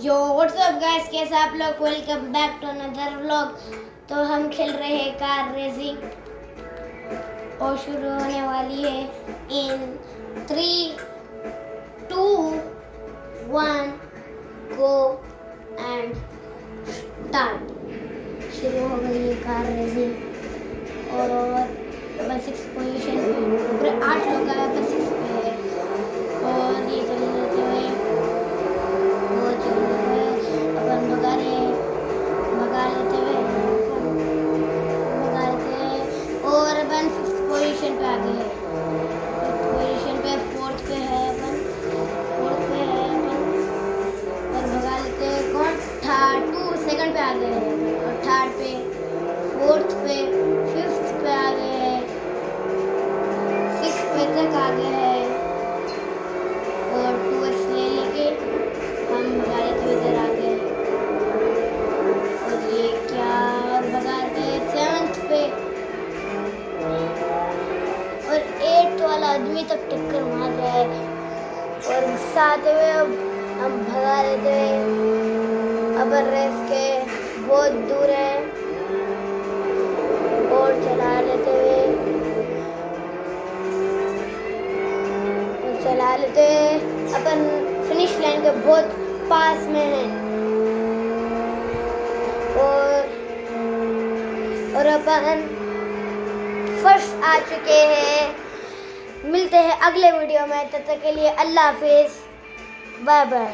यो WhatsApp guys, कैसे आप लोग। Welcome back to another vlog. तो हम खेल रहे हैं कार रेसिंग और शुरू होने वाली है इन 3, 2, 1 गो एंड स्टार्ट। शुरू हो गई है कार रेसिंग और बस 6 पोजीशन पे पूरे 8 लोग आए, बस 6 पे है और ये चल रहे हैं। वो चल रहे हैं, अपन भगा लेते हुए और अपन 6 पोजीशन पे आ गए हैं। 5th पोजीशन पे, 4th पे है अपन, 4th पे है अपन और भगा लेते हैं। कौन 2 सेकंड पे आ गए हैं और 3rd पे, 4th पे, 5th पे आ गए हैं, 6th पे तक आ गए हैं और 2x ले लेके हम भगा लेते हुए इधर आ गए और ये क्या भगाते हैं 7th पे और 8th वाला आदमी तक टक्कर मार रहा है और गुस्सा आते हुए अब हम भगा लेते हैं। अब रेस के बहुत दूर है और चला लेते अपन फिनिश लाइन के बहुत पास में हैं और अपन फर्स्ट आ चुके हैं। मिलते हैं अगले वीडियो में, तब तक के लिए अल्लाह हाफिज, बाय बाय।